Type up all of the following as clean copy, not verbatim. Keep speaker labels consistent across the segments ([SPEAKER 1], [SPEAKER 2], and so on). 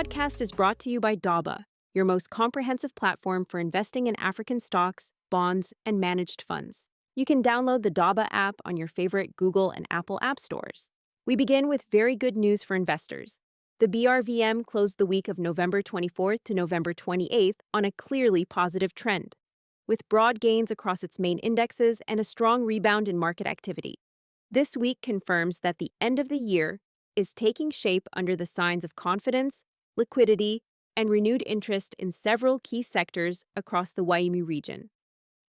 [SPEAKER 1] podcast is brought to you by Daba, your most comprehensive platform for investing in African stocks, bonds, and managed funds. You can download the Daba app on your favorite Google and Apple app stores. We begin with very good news for investors. The BRVM closed the week of November 24th to November 28th on a clearly positive trend, with broad gains across its main indexes and a strong rebound in market activity. This week confirms that the end of the year is taking shape under the signs of confidence, liquidity, and renewed interest in several key sectors across the Waimi region.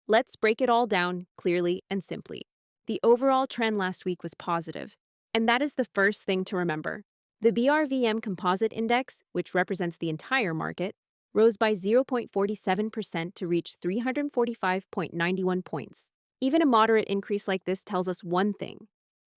[SPEAKER 1] Let's break it all down clearly and simply. The overall trend last week was positive, and that is the first thing to remember. The BRVM Composite Index, which represents the entire market, rose by 0.47% to reach 345.91 points. Even a moderate increase like this tells us one thing: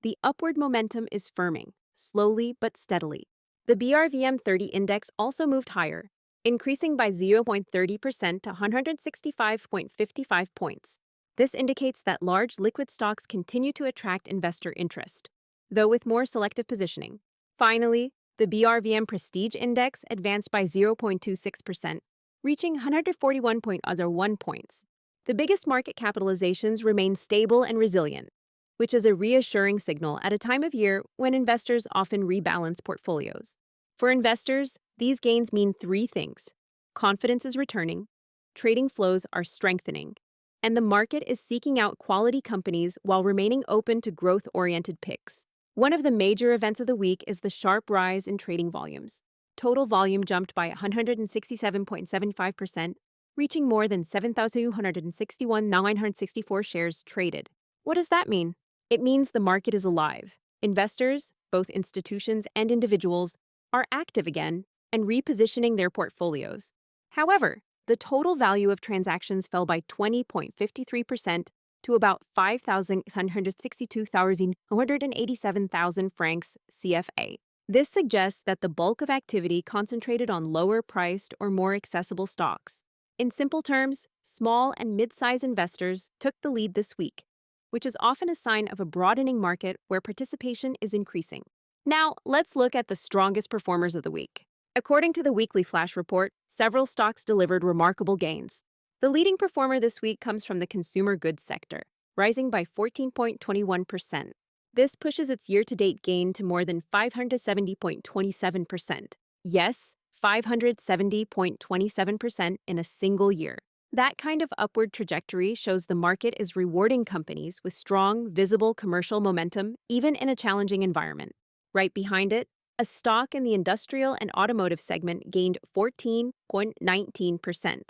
[SPEAKER 1] the upward momentum is firming, slowly but steadily. The BRVM 30 index also moved higher, increasing by 0.30% to 165.55 points. This indicates that large liquid stocks continue to attract investor interest, though with more selective positioning. Finally, the BRVM Prestige Index advanced by 0.26%, reaching 141.01 points. The biggest market capitalizations remain stable and resilient, which is a reassuring signal at a time of year when investors often rebalance portfolios. For investors, these gains mean three things: confidence is returning, trading flows are strengthening, and the market is seeking out quality companies while remaining open to growth-oriented picks. One of the major events of the week is the sharp rise in trading volumes. Total volume jumped by 167.75%, reaching more than 7,261,964 shares traded. What does that mean? It means the market is alive. Investors, both institutions and individuals, are active again and repositioning their portfolios. However, the total value of transactions fell by 20.53% to about 5,162,187,000 francs CFA. This suggests that the bulk of activity concentrated on lower-priced or more accessible stocks. In simple terms, small and mid-size investors took the lead this week, which is often a sign of a broadening market where participation is increasing. Now, let's look at the strongest performers of the week. According to the weekly flash report, several stocks delivered remarkable gains. The leading performer this week comes from the consumer goods sector, rising by 14.21%. This pushes its year-to-date gain to more than 570.27%. Yes, 570.27% in a single year. That kind of upward trajectory shows the market is rewarding companies with strong, visible commercial momentum, even in a challenging environment. Right behind it, a stock in the industrial and automotive segment gained 14.19%,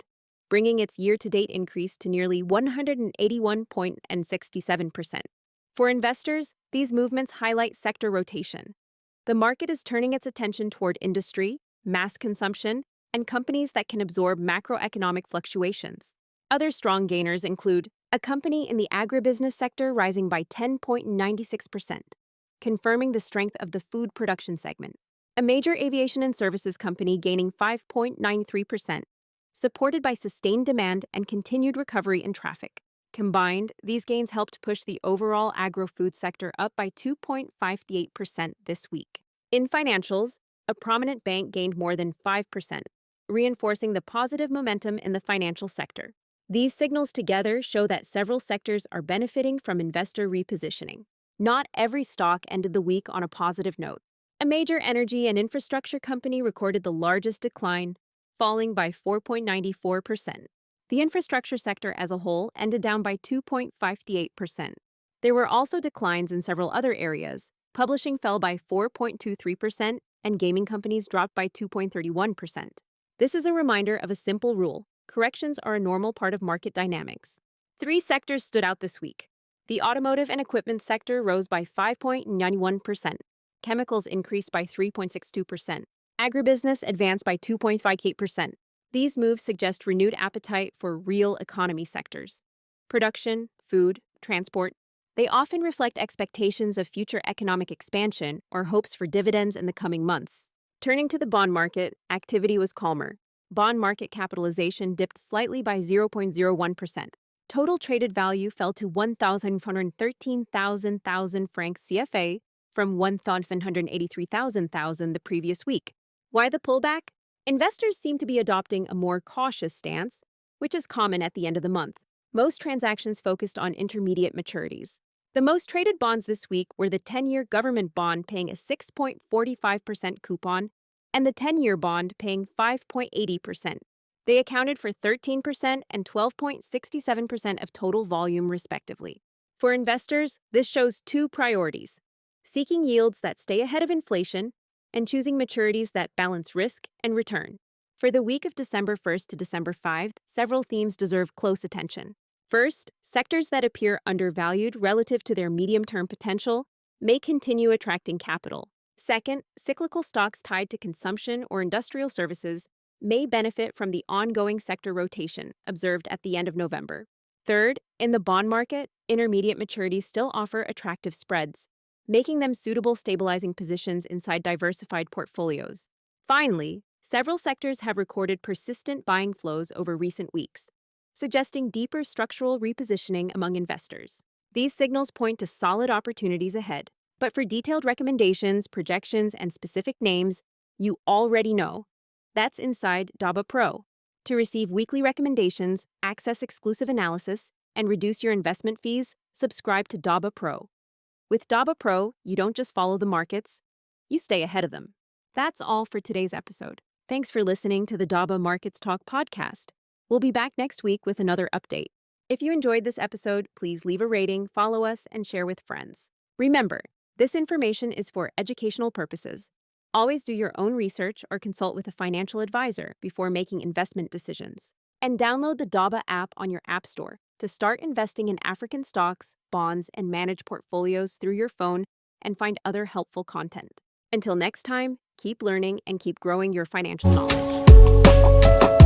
[SPEAKER 1] bringing its year-to-date increase to nearly 181.67%. For investors, these movements highlight sector rotation. The market is turning its attention toward industry, mass consumption, and companies that can absorb macroeconomic fluctuations. Other strong gainers include a company in the agribusiness sector rising by 10.96%, confirming the strength of the food production segment, a major aviation and services company gaining 5.93%, supported by sustained demand and continued recovery in traffic. Combined, these gains helped push the overall agro-food sector up by 2.58% this week. In financials, a prominent bank gained more than 5%, reinforcing the positive momentum in the financial sector. These signals together show that several sectors are benefiting from investor repositioning. Not every stock ended the week on a positive note. A major energy and infrastructure company recorded the largest decline, falling by 4.94%. The infrastructure sector as a whole ended down by 2.58%. There were also declines in several other areas. Publishing fell by 4.23%, and gaming companies dropped by 2.31%. This is a reminder of a simple rule: corrections are a normal part of market dynamics. Three sectors stood out this week. The automotive and equipment sector rose by 5.91%. Chemicals increased by 3.62%. Agribusiness advanced by 2.58%. These moves suggest renewed appetite for real economy sectors. Production, food, transport, they often reflect expectations of future economic expansion or hopes for dividends in the coming months. Turning to the bond market, activity was calmer. Bond market capitalization dipped slightly by 0.01%. Total traded value fell to 1,413,000 francs CFA from 1,183,000 the previous week. Why the pullback? Investors seem to be adopting a more cautious stance, which is common at the end of the month. Most transactions focused on intermediate maturities. The most traded bonds this week were the 10-year government bond paying a 6.45% coupon and the 10-year bond paying 5.80%. They accounted for 13% and 12.67% of total volume, respectively. For investors, this shows two priorities: seeking yields that stay ahead of inflation and choosing maturities that balance risk and return. For the week of December 1st to December 5th, several themes deserve close attention. First, sectors that appear undervalued relative to their medium-term potential may continue attracting capital. Second, cyclical stocks tied to consumption or industrial services may benefit from the ongoing sector rotation observed at the end of November. Third, in the bond market, intermediate maturities still offer attractive spreads, making them suitable stabilizing positions inside diversified portfolios. Finally, several sectors have recorded persistent buying flows over recent weeks, suggesting deeper structural repositioning among investors. These signals point to solid opportunities ahead. But for detailed recommendations, projections, and specific names, you already know. That's inside Daba Pro. To receive weekly recommendations, access exclusive analysis, and reduce your investment fees, subscribe to Daba Pro. With Daba Pro, you don't just follow the markets, you stay ahead of them. That's all for today's episode. Thanks for listening to the Daba Markets Talk podcast. We'll be back next week with another update. If you enjoyed this episode, please leave a rating, follow us, and share with friends. Remember, this information is for educational purposes. Always do your own research or consult with a financial advisor before making investment decisions. And download the Daba app on your app store to start investing in African stocks, bonds, and manage portfolios through your phone and find other helpful content. Until next time, keep learning and keep growing your financial knowledge.